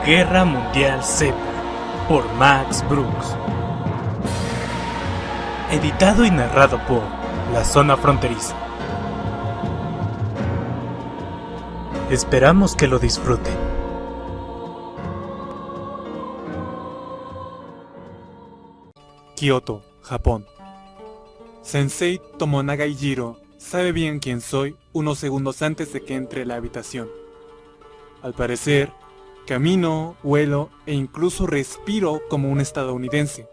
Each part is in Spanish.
Guerra Mundial Z por Max Brooks. Editado y narrado por La Zona Fronteriza. Esperamos que lo disfruten. Kioto, Japón. Sensei Tomonaga Ijiro sabe bien quién soy unos segundos antes de que entre a la habitación. Al parecer, camino, huelo e incluso respiro como un estadounidense.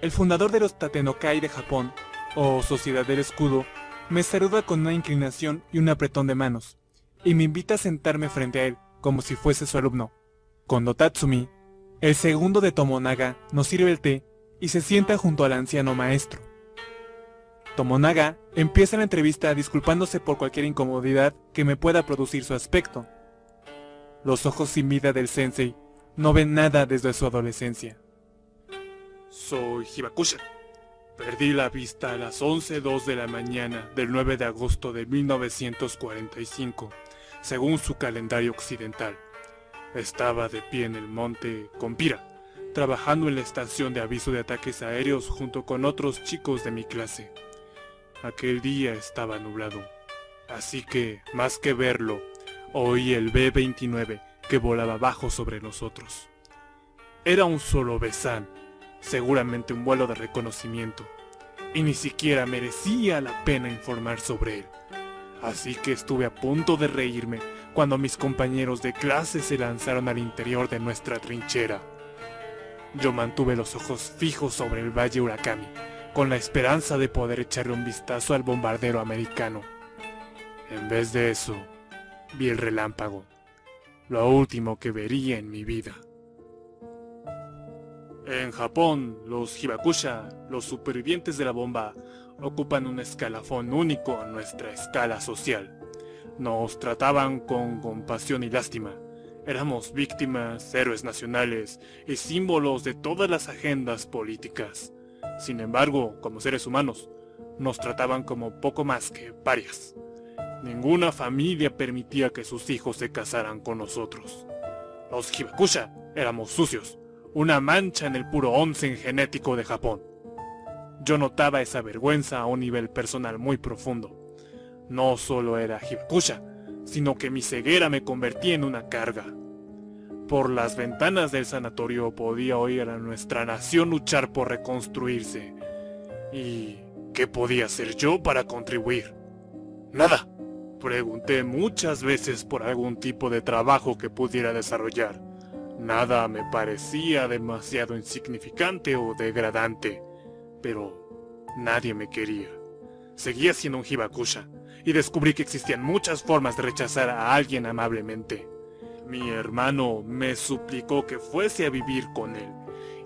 El fundador de los Tatenokai de Japón, o Sociedad del Escudo, me saluda con una inclinación y un apretón de manos, y me invita a sentarme frente a él, como si fuese su alumno. Kondo Tatsumi, el segundo de Tomonaga, nos sirve el té y se sienta junto al anciano maestro. Tomonaga empieza la entrevista disculpándose por cualquier incomodidad que me pueda producir su aspecto. Los ojos sin vida del sensei no ven nada desde su adolescencia. Soy Hibakusha. Perdí la vista a las 11:02 de la mañana del 9 de agosto de 1945, según su calendario occidental. Estaba de pie en el monte Kompira, trabajando en la estación de aviso de ataques aéreos junto con otros chicos de mi clase. Aquel día estaba nublado, así que, más que verlo, oí el B-29 que volaba bajo sobre nosotros. Era un solo Besan, seguramente un vuelo de reconocimiento, y ni siquiera merecía la pena informar sobre él. Así que estuve a punto de reírme cuando mis compañeros de clase se lanzaron al interior de nuestra trinchera. Yo mantuve los ojos fijos sobre el valle Urakami, con la esperanza de poder echarle un vistazo al bombardero americano. En vez de eso, vi el relámpago, lo último que vería en mi vida. En Japón, los Hibakusha, los supervivientes de la bomba, ocupan un escalafón único en nuestra escala social. Nos trataban con compasión y lástima. Éramos víctimas, héroes nacionales y símbolos de todas las agendas políticas. Sin embargo, como seres humanos, nos trataban como poco más que parias. Ninguna familia permitía que sus hijos se casaran con nosotros. Los Hibakusha éramos sucios, una mancha en el puro onsen genético de Japón. Yo notaba esa vergüenza a un nivel personal muy profundo. No solo era Hibakusha, sino que mi ceguera me convertía en una carga. Por las ventanas del sanatorio podía oír a nuestra nación luchar por reconstruirse. ¿Y qué podía hacer yo para contribuir? Nada. Pregunté muchas veces por algún tipo de trabajo que pudiera desarrollar. Nada me parecía demasiado insignificante o degradante, pero nadie me quería. Seguía siendo un Hibakusha, y descubrí que existían muchas formas de rechazar a alguien amablemente. Mi hermano me suplicó que fuese a vivir con él.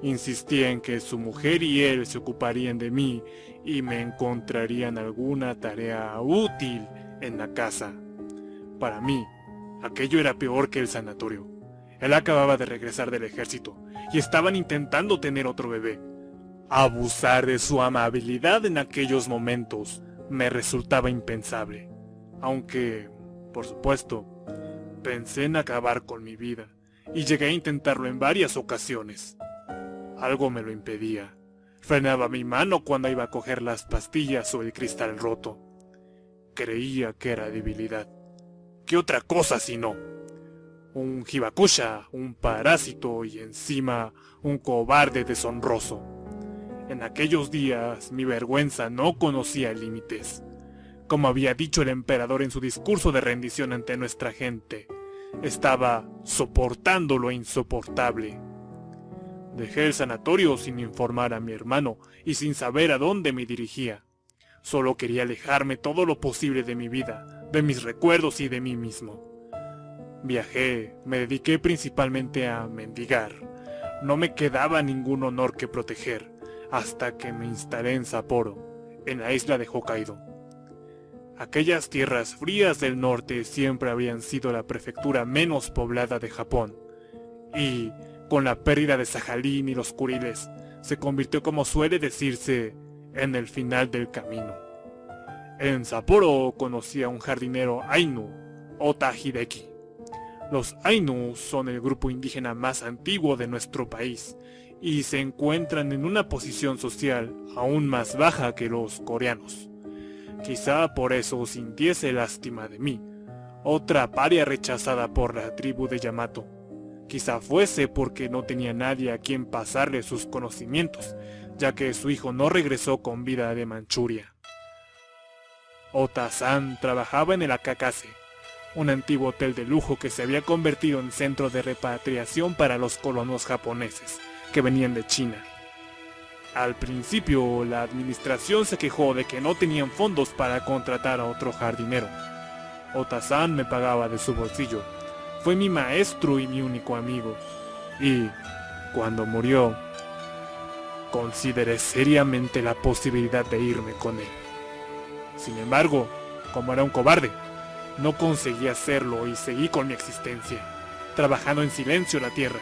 Insistía en que su mujer y él se ocuparían de mí y me encontrarían alguna tarea útil en la casa. Para mí, aquello era peor que el sanatorio. Él acababa de regresar del ejército y estaban intentando tener otro bebé. Abusar de su amabilidad en aquellos momentos me resultaba impensable, aunque, por supuesto, pensé en acabar con mi vida y llegué a intentarlo en varias ocasiones. Algo me lo impedía. Frenaba mi mano cuando iba a coger las pastillas o el cristal roto. Creía que era debilidad. ¿Qué otra cosa si no? Un Hibakusha, un parásito y encima un cobarde deshonroso. En aquellos días mi vergüenza no conocía límites. Como había dicho el emperador en su discurso de rendición ante nuestra gente, estaba soportando lo insoportable. Dejé el sanatorio sin informar a mi hermano y sin saber a dónde me dirigía. Solo quería alejarme todo lo posible de mi vida, de mis recuerdos y de mí mismo. Viajé, me dediqué principalmente a mendigar. No me quedaba ningún honor que proteger, hasta que me instalé en Sapporo, en la isla de Hokkaido. Aquellas tierras frías del norte siempre habían sido la prefectura menos poblada de Japón, y, con la pérdida de Sajalín y los Kuriles, se convirtió, como suele decirse, en el final del camino. En Sapporo conocí a un jardinero Ainu, Ota Hideki. Los Ainu son el grupo indígena más antiguo de nuestro país y se encuentran en una posición social aún más baja que los coreanos. Quizá por eso sintiese lástima de mí, otra paria rechazada por la tribu de Yamato. Quizá fuese porque no tenía nadie a quien pasarle sus conocimientos, ya que su hijo no regresó con vida de Manchuria. Ota-san trabajaba en el Akakase, un antiguo hotel de lujo que se había convertido en centro de repatriación para los colonos japoneses que venían de China. Al principio, la administración se quejó de que no tenían fondos para contratar a otro jardinero. Ota-san me pagaba de su bolsillo. Fue mi maestro y mi único amigo. Y, cuando murió, consideré seriamente la posibilidad de irme con él. Sin embargo, como era un cobarde, no conseguí hacerlo y seguí con mi existencia, trabajando en silencio la tierra,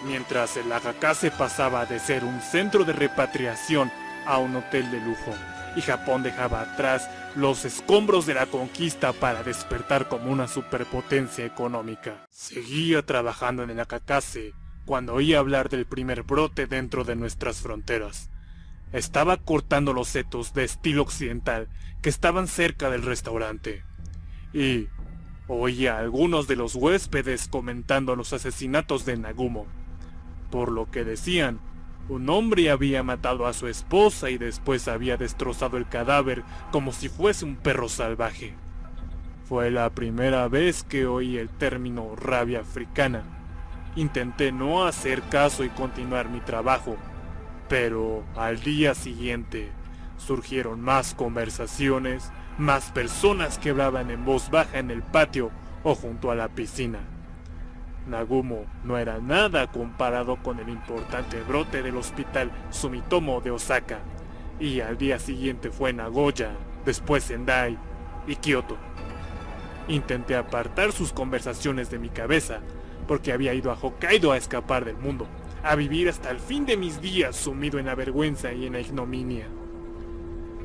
mientras el Akakase pasaba de ser un centro de repatriación a un hotel de lujo, y Japón dejaba atrás los escombros de la conquista para despertar como una superpotencia económica. Seguía trabajando en el Akakase cuando oí hablar del primer brote dentro de nuestras fronteras. Estaba cortando los setos de estilo occidental que estaban cerca del restaurante, y oía a algunos de los huéspedes comentando los asesinatos de Nagumo. Por lo que decían, un hombre había matado a su esposa y después había destrozado el cadáver como si fuese un perro salvaje. Fue la primera vez que oí el término rabia africana. Intenté no hacer caso y continuar mi trabajo, pero al día siguiente surgieron más conversaciones, más personas que hablaban en voz baja en el patio o junto a la piscina. Nagumo no era nada comparado con el importante brote del hospital Sumitomo de Osaka, y al día siguiente fue Nagoya, después Sendai y Kioto. Intenté apartar sus conversaciones de mi cabeza, porque había ido a Hokkaido a escapar del mundo, a vivir hasta el fin de mis días sumido en la vergüenza y en la ignominia.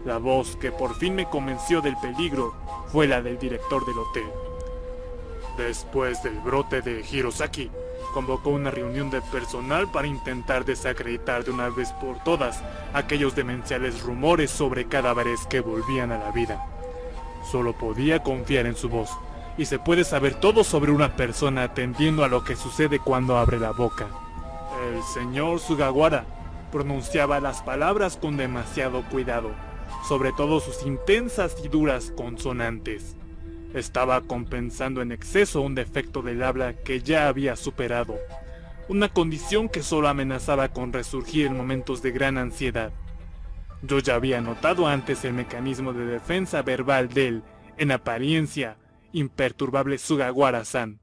La voz que por fin me convenció del peligro fue la del director del hotel. Después del brote de Hirosaki, convocó una reunión de personal para intentar desacreditar de una vez por todas aquellos demenciales rumores sobre cadáveres que volvían a la vida. Solo podía confiar en su voz, y se puede saber todo sobre una persona atendiendo a lo que sucede cuando abre la boca. El señor Sugawara pronunciaba las palabras con demasiado cuidado, sobre todo sus intensas y duras consonantes. Estaba compensando en exceso un defecto del habla que ya había superado, una condición que solo amenazaba con resurgir en momentos de gran ansiedad. Yo ya había notado antes el mecanismo de defensa verbal del, en apariencia, imperturbable Sugawara-san.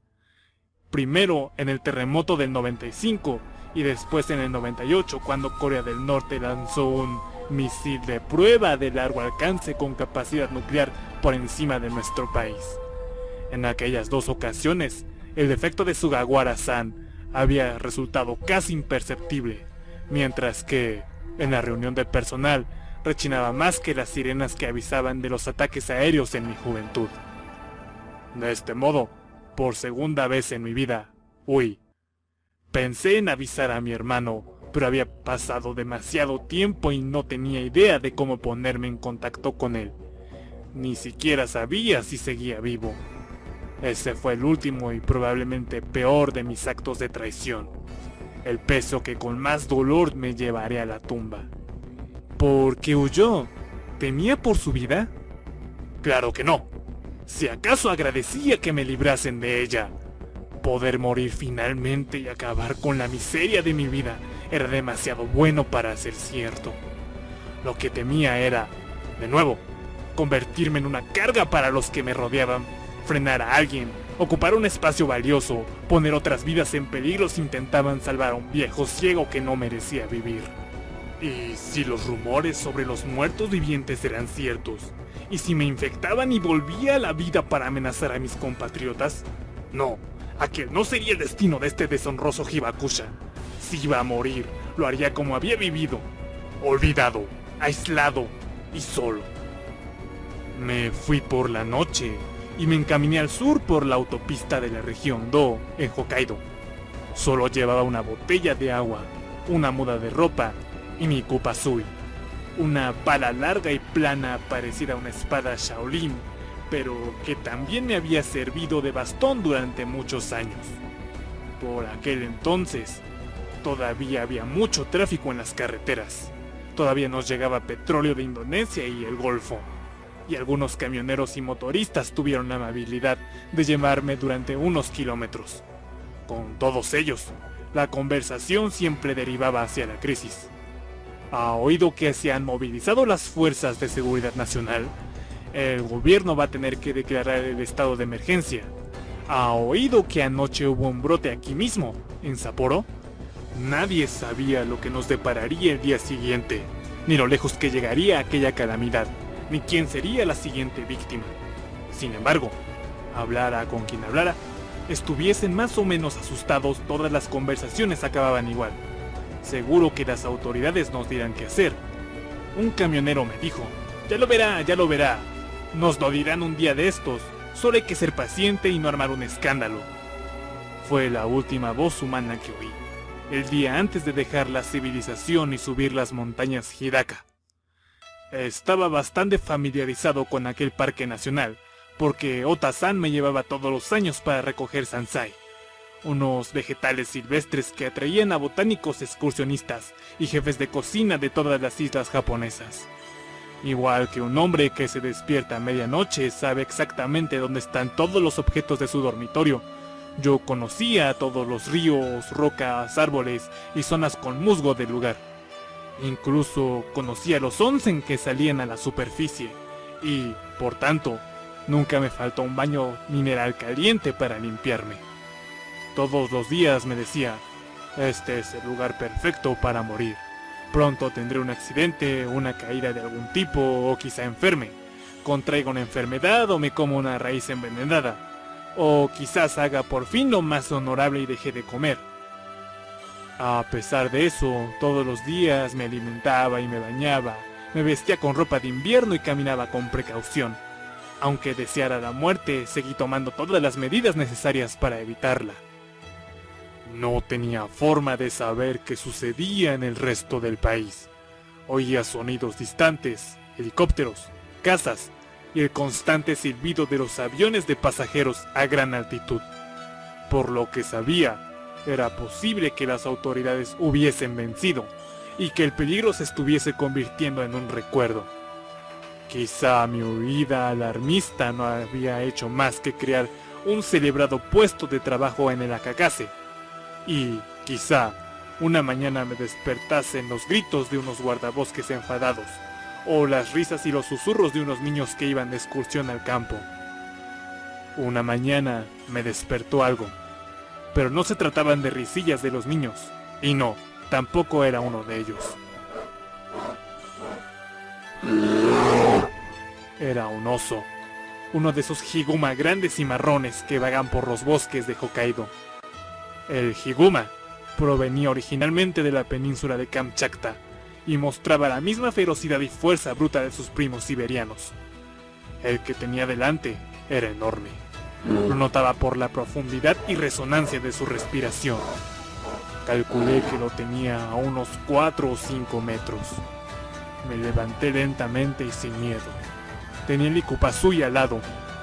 Primero en el terremoto del 95 y después en el 98 cuando Corea del Norte lanzó un misil de prueba de largo alcance con capacidad nuclear por encima de nuestro país. En aquellas dos ocasiones, el defecto de Sugawara-san había resultado casi imperceptible, mientras que, en la reunión del personal, rechinaba más que las sirenas que avisaban de los ataques aéreos en mi juventud. De este modo, por segunda vez en mi vida, pensé en avisar a mi hermano, pero había pasado demasiado tiempo y no tenía idea de cómo ponerme en contacto con él. Ni siquiera sabía si seguía vivo. Ese fue el último y probablemente peor de mis actos de traición. El peso que con más dolor me llevaré a la tumba. ¿Por qué huyó? ¿Temía por su vida? Claro que no. Si acaso agradecía que me librasen de ella. Poder morir finalmente y acabar con la miseria de mi vida era demasiado bueno para ser cierto. Lo que temía era, de nuevo, convertirme en una carga para los que me rodeaban, frenar a alguien, ocupar un espacio valioso, poner otras vidas en peligro si intentaban salvar a un viejo ciego que no merecía vivir. ¿Y si los rumores sobre los muertos vivientes eran ciertos? ¿Y si me infectaban y volvía a la vida para amenazar a mis compatriotas? No, aquel no sería el destino de este deshonroso Hibakusha. Si iba a morir, lo haría como había vivido, olvidado, aislado y solo. Me fui por la noche y me encaminé al sur por la autopista de la región Do, en Hokkaido. Solo llevaba una botella de agua, una muda de ropa y mi Kupasui, una pala larga y plana parecida a una espada Shaolin, pero que también me había servido de bastón durante muchos años. Por aquel entonces, todavía había mucho tráfico en las carreteras. Todavía nos llegaba petróleo de Indonesia y el Golfo. Y algunos camioneros y motoristas tuvieron la amabilidad de llevarme durante unos kilómetros. Con todos ellos, la conversación siempre derivaba hacia la crisis. ¿Ha oído que se han movilizado las fuerzas de seguridad nacional? El gobierno va a tener que declarar el estado de emergencia. ¿Ha oído que anoche hubo un brote aquí mismo, en Sapporo? Nadie sabía lo que nos depararía el día siguiente, ni lo lejos que llegaría aquella calamidad, ni quién sería la siguiente víctima. Sin embargo, hablara con quien hablara, estuviesen más o menos asustados, todas las conversaciones acababan igual. Seguro que las autoridades nos dirán qué hacer. Un camionero me dijo, ya lo verá, nos lo dirán un día de estos, solo hay que ser paciente y no armar un escándalo. Fue la última voz humana que oí, el día antes de dejar la civilización y subir las montañas Hidaka. Estaba bastante familiarizado con aquel parque nacional, porque Ota-san me llevaba todos los años para recoger sansai, unos vegetales silvestres que atraían a botánicos excursionistas y jefes de cocina de todas las islas japonesas. Igual que un hombre que se despierta a medianoche sabe exactamente dónde están todos los objetos de su dormitorio, yo conocía todos los ríos, rocas, árboles y zonas con musgo del lugar. Incluso conocía los onsen que salían a la superficie y, por tanto, nunca me faltó un baño mineral caliente para limpiarme. Todos los días me decía, este es el lugar perfecto para morir. Pronto tendré un accidente, una caída de algún tipo o quizá enferme. Contraiga una enfermedad o me como una raíz envenenada. O quizás haga por fin lo más honorable y deje de comer. A pesar de eso, todos los días me alimentaba y me bañaba, me vestía con ropa de invierno y caminaba con precaución. Aunque deseara la muerte, seguí tomando todas las medidas necesarias para evitarla. No tenía forma de saber qué sucedía en el resto del país. Oía sonidos distantes, helicópteros, casas y el constante silbido de los aviones de pasajeros a gran altitud. Por lo que sabía, era posible que las autoridades hubiesen vencido y que el peligro se estuviese convirtiendo en un recuerdo. Quizá mi huida alarmista no había hecho más que crear un celebrado puesto de trabajo en el Akagase. Y, quizá, una mañana me despertasen los gritos de unos guardabosques enfadados, o las risas y los susurros de unos niños que iban de excursión al campo. Una mañana me despertó algo, pero no se trataban de risillas de los niños, y no, tampoco era uno de ellos. Era un oso, uno de esos higuma grandes y marrones que vagan por los bosques de Hokkaido. El higuma provenía originalmente de la península de Kamchatka y mostraba la misma ferocidad y fuerza bruta de sus primos siberianos. El que tenía delante era enorme. Lo notaba por la profundidad y resonancia de su respiración. Calculé que lo tenía a unos 4 o 5 metros. Me levanté lentamente y sin miedo. Tenía el Ikupasui al lado,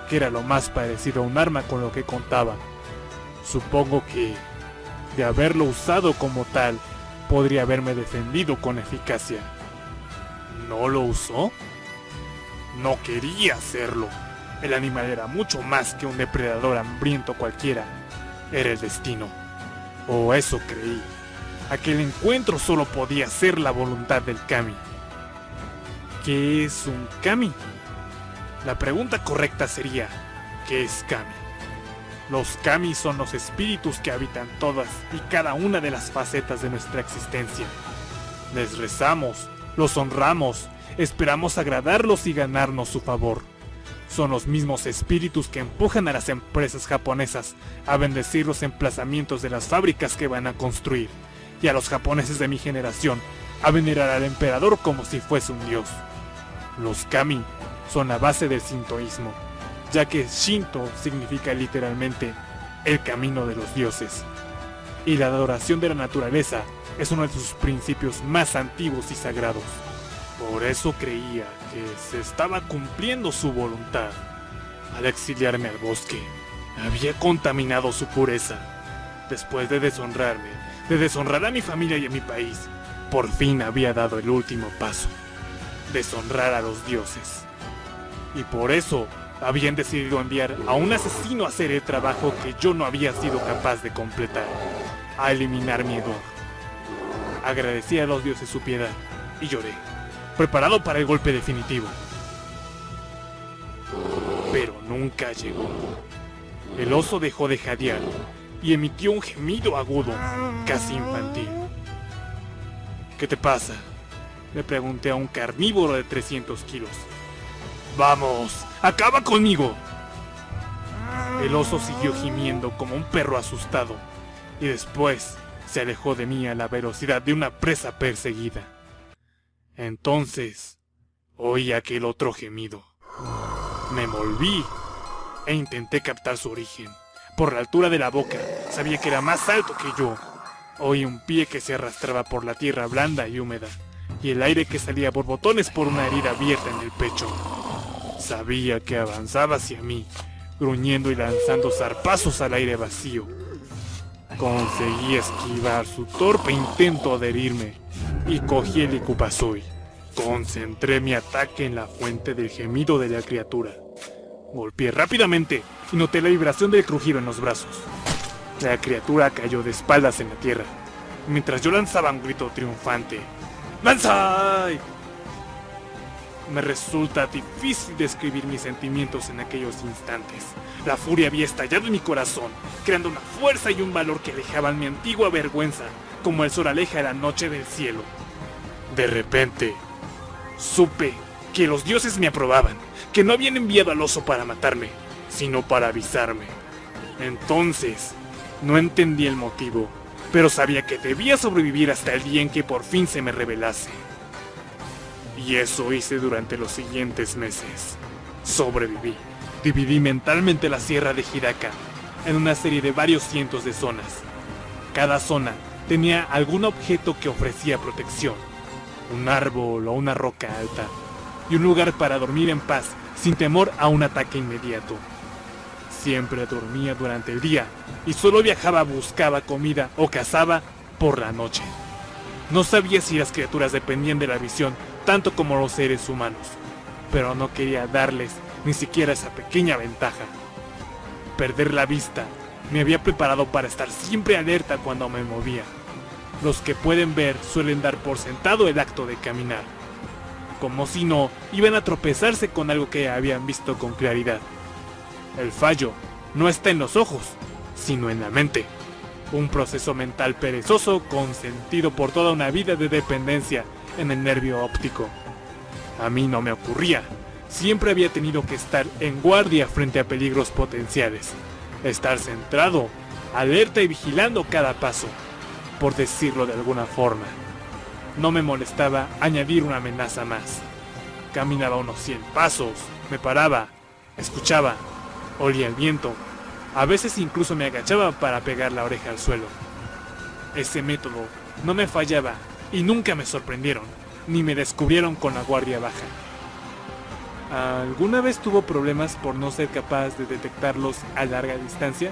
que era lo más parecido a un arma con lo que contaba. Supongo que, de haberlo usado como tal, podría haberme defendido con eficacia. ¿No lo usó? No quería hacerlo. El animal era mucho más que un depredador hambriento cualquiera. Era el destino. O eso creí. Aquel encuentro solo podía ser la voluntad del kami. ¿Qué es un kami? La pregunta correcta sería, ¿qué es kami? Los kami son los espíritus que habitan todas y cada una de las facetas de nuestra existencia. Les rezamos, los honramos, esperamos agradarlos y ganarnos su favor. Son los mismos espíritus que empujan a las empresas japonesas a bendecir los emplazamientos de las fábricas que van a construir, y a los japoneses de mi generación a venerar al emperador como si fuese un dios. Los kami son la base del sintoísmo. ya que Shinto significa literalmente el camino de los dioses, y la adoración de la naturaleza es uno de sus principios más antiguos y sagrados. Por eso creía que se estaba cumpliendo su voluntad. Al exiliarme al bosque, había contaminado su pureza. Después de deshonrarme, de deshonrar a mi familia y a mi país, por fin había dado el último paso: deshonrar a los dioses. Y por eso habían decidido enviar a un asesino a hacer el trabajo que yo no había sido capaz de completar, a eliminar mi hedor. Agradecí a los dioses su piedad y lloré, preparado para el golpe definitivo. Pero nunca llegó. El oso dejó de jadear y emitió un gemido agudo, casi infantil. ¿Qué te pasa?, le pregunté a un carnívoro de 300 kilos. ¡Vamos! ¡Acaba conmigo! El oso siguió gimiendo como un perro asustado y después se alejó de mí a la velocidad de una presa perseguida. Entonces oí aquel otro gemido. Me volví e intenté captar su origen. Por la altura de la boca, sabía que era más alto que yo. Oí un pie que se arrastraba por la tierra blanda y húmeda, y el aire que salía a borbotones por una herida abierta en el pecho. Sabía que avanzaba hacia mí, gruñendo y lanzando zarpazos al aire vacío. Conseguí esquivar su torpe intento de herirme y cogí el Ikupasui. Concentré mi ataque en la fuente del gemido de la criatura. Golpeé rápidamente y noté la vibración del crujido en los brazos. La criatura cayó de espaldas en la tierra, mientras yo lanzaba un grito triunfante: ¡Banzai! Me resulta difícil describir mis sentimientos en aquellos instantes. La furia había estallado en mi corazón, creando una fuerza y un valor que alejaban mi antigua vergüenza, como el sol aleja la noche del cielo. De repente, supe que los dioses me aprobaban, que no habían enviado al oso para matarme, sino para avisarme. Entonces, no entendí el motivo, pero sabía que debía sobrevivir hasta el día en que por fin se me revelase. Y eso hice durante los siguientes meses. Sobreviví. Dividí mentalmente la sierra de Hidaka en una serie de varios cientos de zonas. Cada zona tenía algún objeto que ofrecía protección: un árbol o una roca alta, y un lugar para dormir en paz sin temor a un ataque inmediato. Siempre dormía durante el día y solo viajaba, buscaba comida o cazaba por la noche. No sabía si las criaturas dependían de la visión tanto como los seres humanos, pero no quería darles ni siquiera esa pequeña ventaja. Perder la vista me había preparado para estar siempre alerta cuando me movía. Los que pueden ver suelen dar por sentado el acto de caminar, como si no iban a tropezarse con algo que habían visto con claridad. El fallo no está en los ojos, sino en la mente. Un proceso mental perezoso consentido por toda una vida de dependencia en el nervio óptico. A mí no me ocurría. Siempre había tenido que estar en guardia frente a peligros potenciales. Estar centrado, alerta y vigilando cada paso, por decirlo de alguna forma. No me molestaba añadir una amenaza más. Caminaba unos 100 pasos, me paraba, escuchaba, olía el viento. A veces incluso me agachaba para pegar la oreja al suelo. Ese método no me fallaba y nunca me sorprendieron, ni me descubrieron con la guardia baja. ¿Alguna vez tuvo problemas por no ser capaz de detectarlos a larga distancia?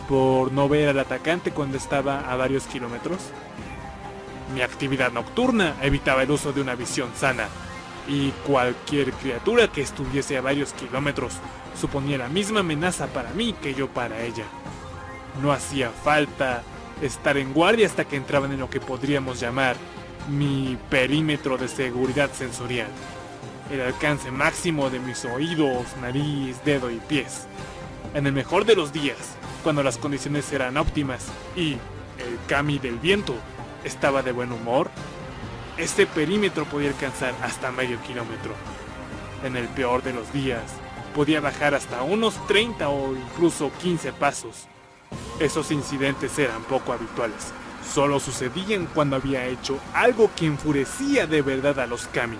¿Por no ver al atacante cuando estaba a varios kilómetros? Mi actividad nocturna evitaba el uso de una visión sana, y cualquier criatura que estuviese a varios kilómetros suponía la misma amenaza para mí que yo para ella. No hacía falta estar en guardia hasta que entraban en lo que podríamos llamar mi perímetro de seguridad sensorial, el alcance máximo de mis oídos, nariz, dedo y pies. En el mejor de los días, cuando las condiciones eran óptimas y el kami del viento estaba de buen humor, este perímetro podía alcanzar hasta medio kilómetro. En el peor de los días, podía bajar hasta unos 30 o incluso 15 pasos. Esos incidentes eran poco habituales. Solo sucedían cuando había hecho algo que enfurecía de verdad a los kami,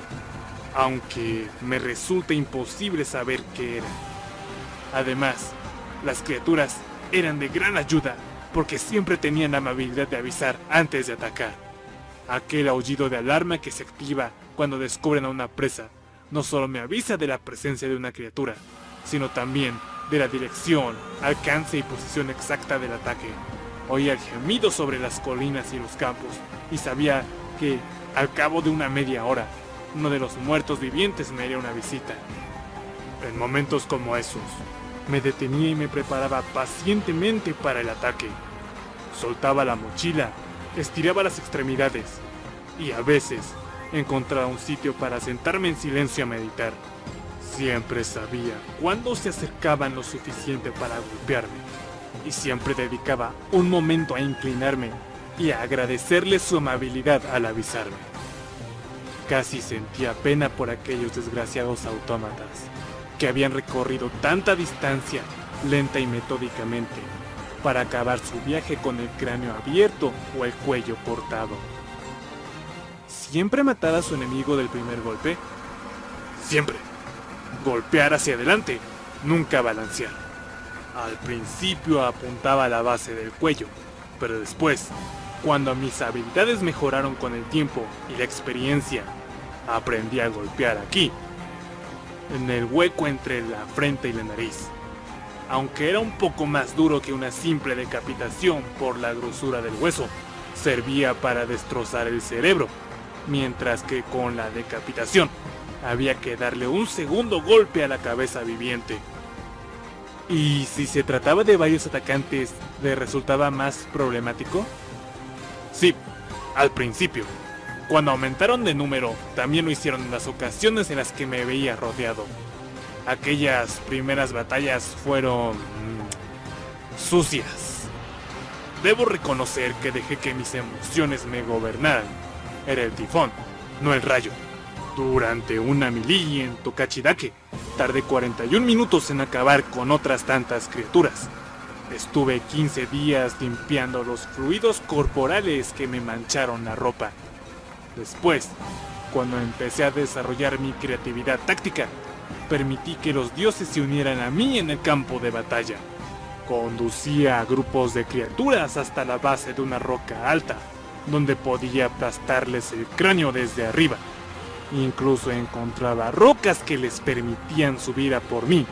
aunque me resulta imposible saber qué era. Además, las criaturas eran de gran ayuda porque siempre tenían la amabilidad de avisar antes de atacar. Aquel aullido de alarma que se activa cuando descubren a una presa no solo me avisa de la presencia de una criatura, sino también de la dirección, alcance y posición exacta del ataque. Oía el gemido sobre las colinas y los campos y sabía que, al cabo de una media hora, uno de los muertos vivientes me haría una visita. En momentos como esos, me detenía y me preparaba pacientemente para el ataque. Soltaba la mochila, estiraba las extremidades y a veces encontraba un sitio para sentarme en silencio a meditar. Siempre sabía cuándo se acercaban lo suficiente para golpearme y siempre dedicaba un momento a inclinarme y a agradecerle su amabilidad al avisarme. Casi sentía pena por aquellos desgraciados autómatas que habían recorrido tanta distancia lenta y metódicamente para acabar su viaje con el cráneo abierto o el cuello cortado. ¿Siempre matar a su enemigo del primer golpe? Siempre. Golpear hacia adelante, nunca balancear. Al principio apuntaba a la base del cuello, pero después, cuando mis habilidades mejoraron con el tiempo y la experiencia, aprendí a golpear aquí, en el hueco entre la frente y la nariz. Aunque era un poco más duro que una simple decapitación por la grosura del hueso, servía para destrozar el cerebro, mientras que con la decapitación había que darle un segundo golpe a la cabeza viviente. ¿Y si se trataba de varios atacantes, le resultaba más problemático? Sí, al principio. Cuando aumentaron de número, también lo hicieron en las ocasiones en las que me veía rodeado. Aquellas primeras batallas fueron sucias. Debo reconocer que dejé que mis emociones me gobernaran. Era el tifón, no el rayo. Durante una milí en Tokachidake, tardé 41 minutos en acabar con otras tantas criaturas. Estuve 15 días limpiando los fluidos corporales que me mancharon la ropa. Después, cuando empecé a desarrollar mi creatividad táctica, permití que los dioses se unieran a mí en el campo de batalla. Conducía a grupos de criaturas hasta la base de una roca alta, donde podía aplastarles el cráneo desde arriba. Incluso encontraba rocas que les permitían subir a por mí,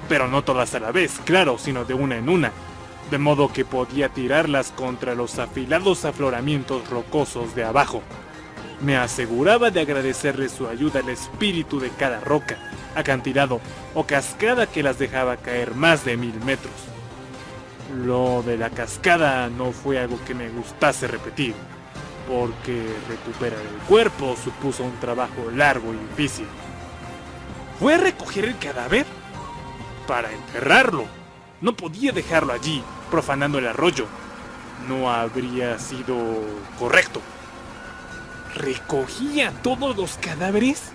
pero no todas a la vez, claro, sino de una en una, de modo que podía tirarlas contra los afilados afloramientos rocosos de abajo. Me aseguraba de agradecerle su ayuda al espíritu de cada roca, acantilado o cascada que las dejaba caer más de 1000 metros. Lo de la cascada no fue algo que me gustase repetir, porque recuperar el cuerpo supuso un trabajo largo y difícil. ¿Fue a recoger el cadáver? Para enterrarlo. No podía dejarlo allí, profanando el arroyo. No habría sido correcto. ¿Recogía todos los cadáveres?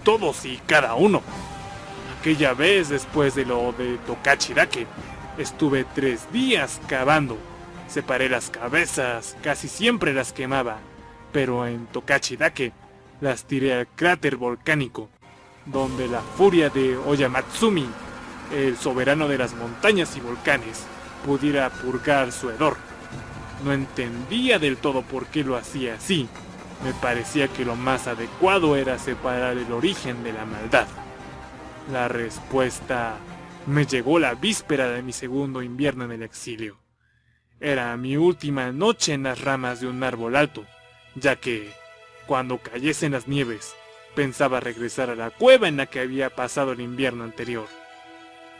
Todos y cada uno. Aquella vez, después de lo de Tokachidake, estuve 3 días cavando. Separé las cabezas, casi siempre las quemaba, pero en Tokachidake las tiré al cráter volcánico, donde la furia de Oyamatsumi, el soberano de las montañas y volcanes, pudiera purgar su hedor. No entendía del todo por qué lo hacía así. Me parecía que lo más adecuado era separar el origen de la maldad. La respuesta me llegó la víspera de mi segundo invierno en el exilio. Era mi última noche en las ramas de un árbol alto, ya que, cuando cayesen las nieves, pensaba regresar a la cueva en la que había pasado el invierno anterior.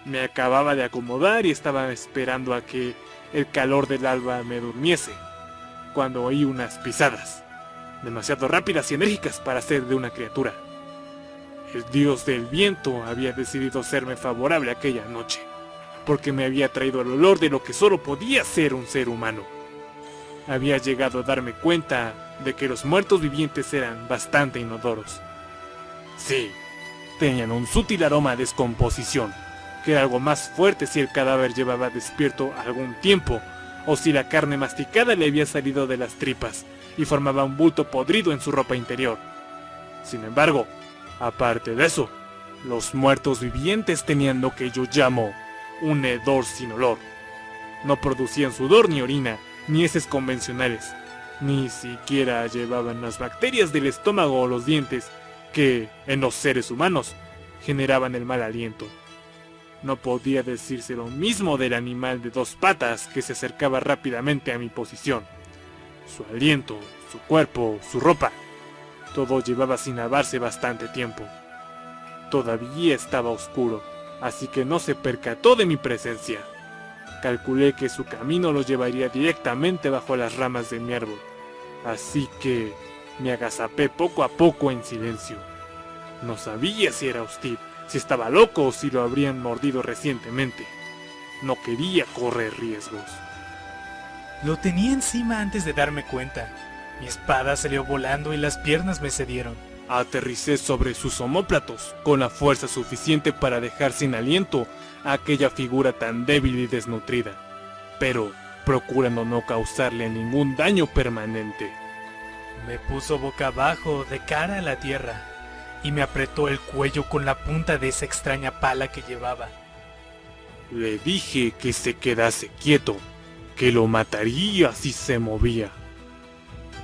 Me acababa de acomodar y estaba esperando a que el calor del alba me durmiese, cuando oí unas pisadas, demasiado rápidas y enérgicas para ser de una criatura. El dios del viento había decidido serme favorable aquella noche, porque me había traído el olor de lo que solo podía ser un ser humano. Había llegado a darme cuenta de que los muertos vivientes eran bastante inodoros. Sí, tenían un sutil aroma a descomposición, que era algo más fuerte si el cadáver llevaba despierto algún tiempo, o si la carne masticada le había salido de las tripas y formaba un bulto podrido en su ropa interior. Sin embargo, aparte de eso, Los muertos vivientes tenían lo que yo llamo un hedor sin olor. No producían sudor ni orina, ni heces convencionales. Ni siquiera llevaban las bacterias del estómago o los dientes que, en los seres humanos, generaban el mal aliento. No podía decirse lo mismo del animal de 2 patas que se acercaba rápidamente a mi posición. Su aliento, su cuerpo, su ropa, todo llevaba sin lavarse bastante tiempo. Todavía estaba oscuro, así que no se percató de mi presencia. Calculé que su camino lo llevaría directamente bajo las ramas de mi árbol, así que me agazapé poco a poco en silencio. No sabía si era hostil, si estaba loco o si lo habrían mordido recientemente. No quería correr riesgos. Lo tenía encima antes de darme cuenta. Mi espada salió volando y las piernas me cedieron. Aterricé sobre sus omóplatos con la fuerza suficiente para dejar sin aliento a aquella figura tan débil y desnutrida, pero procurando no causarle ningún daño permanente. Me puso boca abajo, de cara a la tierra, y me apretó el cuello con la punta de esa extraña pala que llevaba. Le dije que se quedase quieto, que lo mataría si se movía.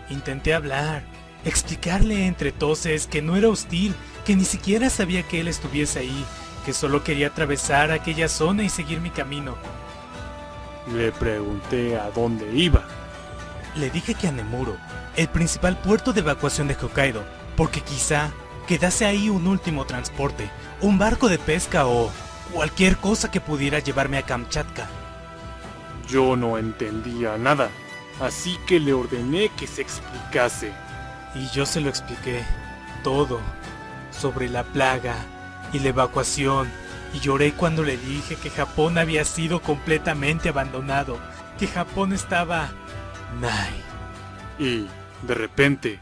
Intenté hablar, explicarle entre toses que no era hostil, que ni siquiera sabía que él estuviese ahí, que solo quería atravesar aquella zona y seguir mi camino. Le pregunté a dónde iba. Le dije que a Nemuro, el principal puerto de evacuación de Hokkaido, porque quizá quedase ahí un último transporte, un barco de pesca o cualquier cosa que pudiera llevarme a Kamchatka. Yo no entendía nada, así que le ordené que se explicase. Y yo se lo expliqué, todo, sobre la plaga y la evacuación, y lloré cuando le dije que Japón había sido completamente abandonado, que Japón estaba... Nai. Y, de repente,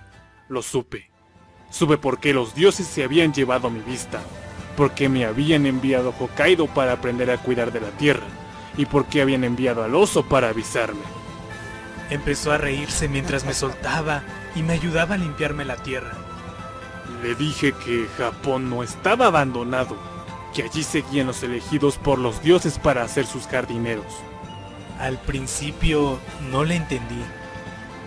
lo supe. Supe por qué los dioses se habían llevado mi vista, por qué me habían enviado a Hokkaido para aprender a cuidar de la tierra, y por qué habían enviado al oso para avisarme. Empezó a reírse mientras me soltaba y me ayudaba a limpiarme la tierra. Le dije que Japón no estaba abandonado, que allí seguían los elegidos por los dioses para ser sus jardineros. Al principio no le entendí.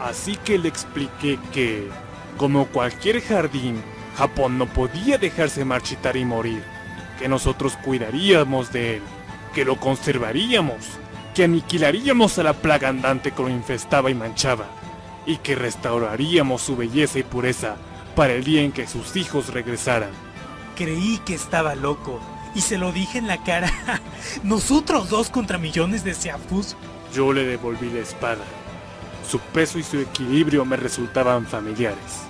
Así que le expliqué que, como cualquier jardín, Japón no podía dejarse marchitar y morir, que nosotros cuidaríamos de él, que lo conservaríamos, que aniquilaríamos a la plaga andante que lo infestaba y manchaba, y que restauraríamos su belleza y pureza para el día en que sus hijos regresaran. Creí que estaba loco, y se lo dije en la cara. Nosotros 2 contra millones de Seafus. Yo le devolví la espada. Su peso y su equilibrio me resultaban familiares.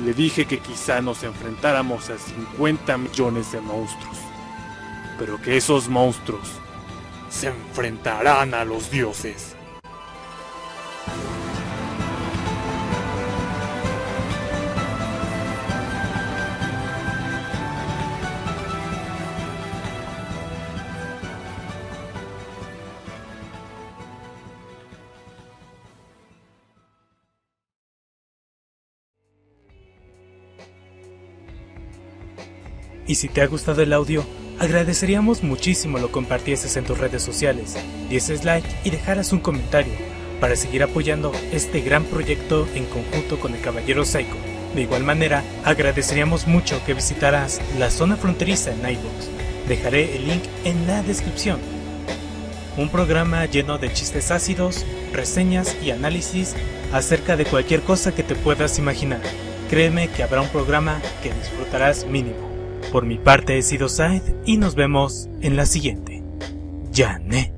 Le dije que quizá nos enfrentáramos a 50 millones de monstruos, pero que esos monstruos se enfrentarán a los dioses. Y si te ha gustado el audio, agradeceríamos muchísimo lo compartieses en tus redes sociales, dieses like y dejaras un comentario para seguir apoyando este gran proyecto en conjunto con el Caballero Psycho. De igual manera, agradeceríamos mucho que visitaras la zona fronteriza en iVoox. Dejaré el link en la descripción. Un programa lleno de chistes ácidos, reseñas y análisis acerca de cualquier cosa que te puedas imaginar. Créeme que habrá un programa que disfrutarás mínimo. Por mi parte he sido Said y nos vemos en la siguiente. Ya, ne.